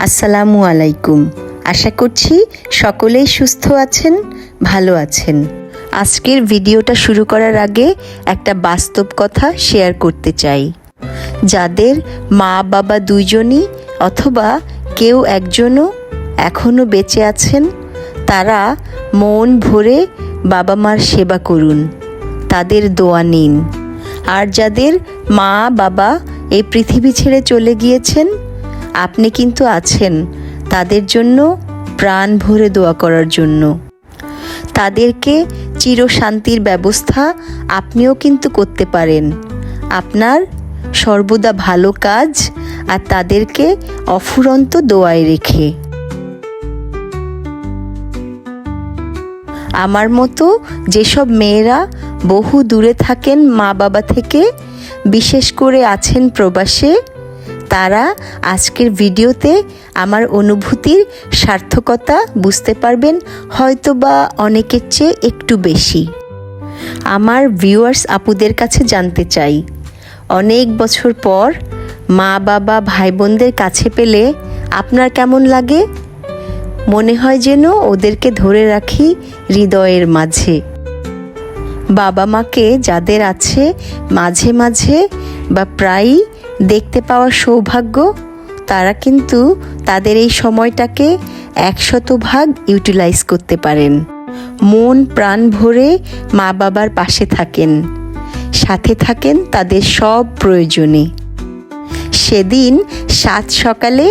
আসসালামু আলাইকুম। আশা করছি সকলেই সুস্থ আছেন, ভালো আছেন। আজকের ভিডিওটা শুরু করার আগে একটা বাস্তব কথা শেয়ার করতে চাই। যাদের মা বাবা দুইজনই অথবা কেউ একজনও এখনও বেঁচে আছেন, তারা মন ভরে বাবা মার সেবা করুন, তাদের দোয়া নিন। আর যাদের মা বাবা এই পৃথিবী ছেড়ে চলে গিয়েছেন, আপনি কিন্তু আছেন তাদের জন্য প্রাণ ভরে দোয়া করার জন্য। তাদেরকে চিরশান্তির ব্যবস্থা আপনিও কিন্তু করতে পারেন, আপনার সর্বদা ভালো কাজ আর তাদেরকে অফুরন্ত দোয়ায় রেখে। আমার মতো যেসব মেয়েরা বহু দূরে থাকেন মা বাবা থেকে, বিশেষ করে আছেন প্রবাসে, তারা আজকের ভিডিওতে আমার অনুভূতির সার্থকতা বুঝতে পারবেন, হয়তোবা অনেকের চেয়ে একটু বেশি। আমার ভিউয়ার্স আপুদের কাছে জানতে চাই, অনেক বছর পর মা বাবা ভাই বোনদের কাছে পেলে আপনার কেমন লাগে? মনে হয় যেন ওদেরকে ধরে রাখি হৃদয়ের মাঝে। বাবা মাকে যাদের আছে মাঝে মাঝে বা প্রায়ই দেখতে পাওয়ার সৌভাগ্য, তারা কিন্তু তাদের এই সময়টাকে 100% ইউটিলাইজ করতে পারেন। মন প্রাণ ভরে মা বাবার পাশে থাকেন, সাথে থাকেন তাদের সব প্রয়োজনে। সেদিন সাত সকালে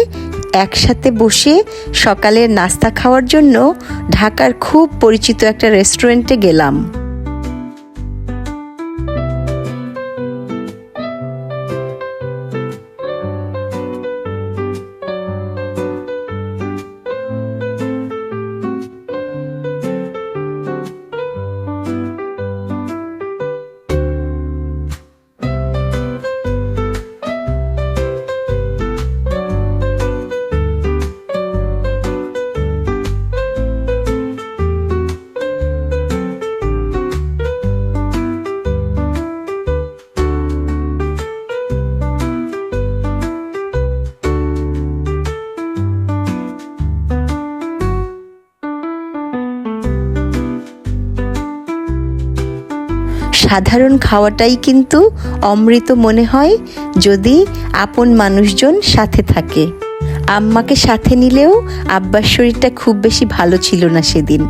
একসাথে বসে সকালের নাস্তা খাওয়ার জন্য ঢাকার খুব পরিচিত একটা রেস্টুরেন্টে গেলাম। সাধারণ খাওয়াটাই কিন্তু অমৃত মনে হয় যদি আপন মানুষজন সাথে থাকে। আম্মাকে সাথে নিলেও আব্বার শরীরটা খুব বেশি ভালো ছিল না সেদিন,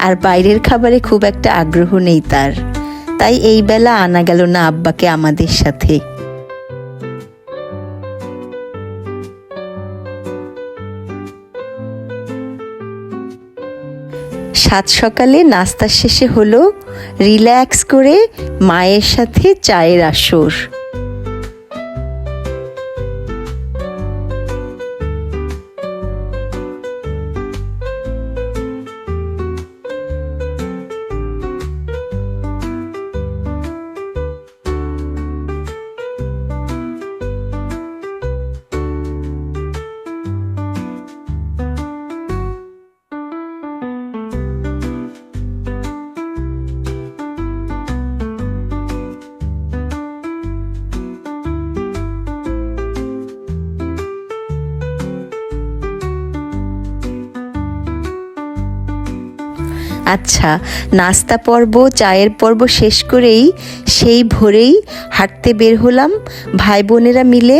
আর বাইরের খাবারে খুব একটা আগ্রহ নেই তার, তাই এই বেলা আনা গেল না আব্বাকে আমাদের সাথে। সাত সকালে নাস্তা শেষে হলো রিল্যাক্স করে মায়ের সাথে চায়ের আসর। আচ্ছা, নাস্তা পর্ব চায়ের পর্ব শেষ করেই সেই ভোরেই হাঁটতে বের হলাম ভাই বোনেরা মিলে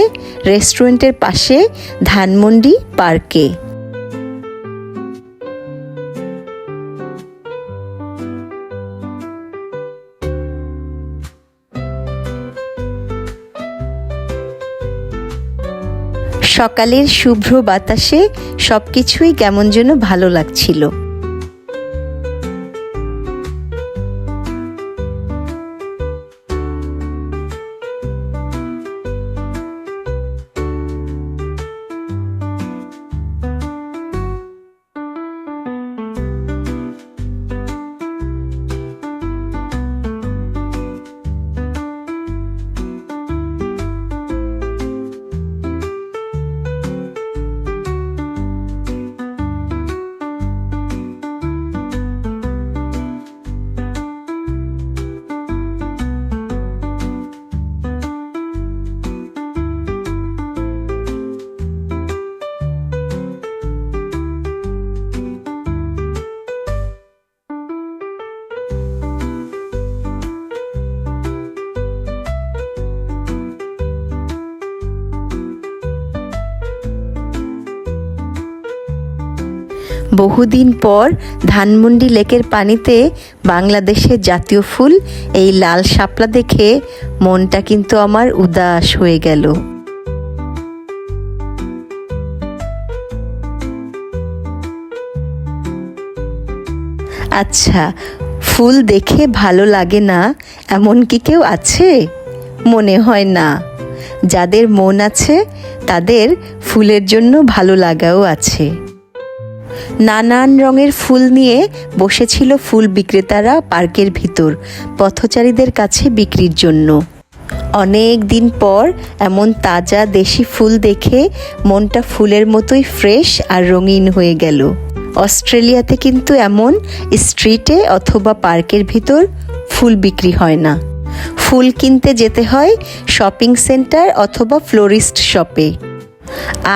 রেস্টুরেন্টের পাশে ধানমন্ডি পার্কে। সকালের শুভ্র বাতাসে সবকিছুই কেমন যেন ভালো লাগছিল। বহুদিন পর ধানমন্ডি লেকের পানিতে বাংলাদেশের জাতীয় ফুল এই লাল শাপলা দেখে মনটা কিন্তু আমার উদাস হয়ে গেল। আচ্ছা, ফুল দেখে ভালো লাগে না এমন কি কেউ আছে? মনে হয় না। যাদের মন আছে তাদের ফুলের জন্য ভালো লাগাও আছে। নানান রঙের ফুল নিয়ে বসেছিল ফুল বিক্রেতারা পার্কের ভিতর পথচারীদের কাছে বিক্রির জন্য। অনেক দিন পর এমন তাজা দেশি ফুল দেখে মনটা ফুলের মতোই ফ্রেশ আর রঙিন হয়ে গেল। অস্ট্রেলিয়াতে কিন্তু এমন স্ট্রিটে অথবা পার্কের ভিতর ফুল বিক্রি হয় না। ফুল কিনতে যেতে হয় শপিং সেন্টার অথবা ফ্লোরিস্ট শপে।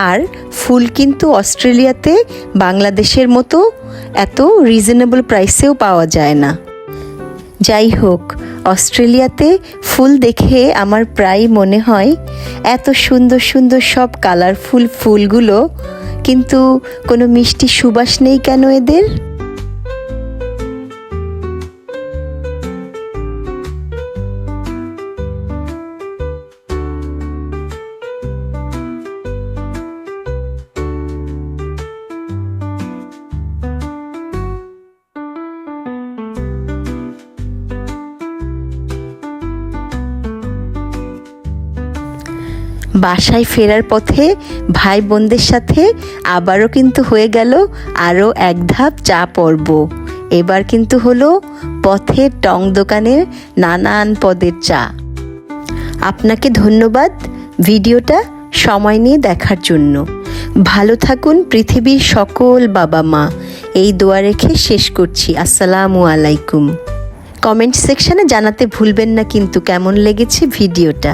আর ফুল কিন্তু অস্ট্রেলিয়াতে বাংলাদেশের মতো এত রিজনেবল প্রাইসেও পাওয়া যায় না। যাই হোক, অস্ট্রেলিয়াতে ফুল দেখে আমার প্রায় মনে হয় এত সুন্দর সুন্দর সব কালারফুল ফুলগুলো, কিন্তু কোনো মিষ্টি সুবাস নেই কেন এদের? বাসায় ফেরার পথে ভাই বোনদের সাথে আবারও কিন্তু হয়ে গেল আরও এক ধাপ চা পর্ব। এবার কিন্তু হলো পথের টং দোকানের নানান পদের চা। আপনাকে ধন্যবাদ ভিডিওটা সময় নিয়ে দেখার জন্য। ভালো থাকুন পৃথিবীর সকল বাবা মা, এই দোয়া রেখে শেষ করছি। আসসালামু আলাইকুম। কমেন্ট সেকশনে জানাতে ভুলবেন না কিন্তু কেমন লেগেছে ভিডিওটা।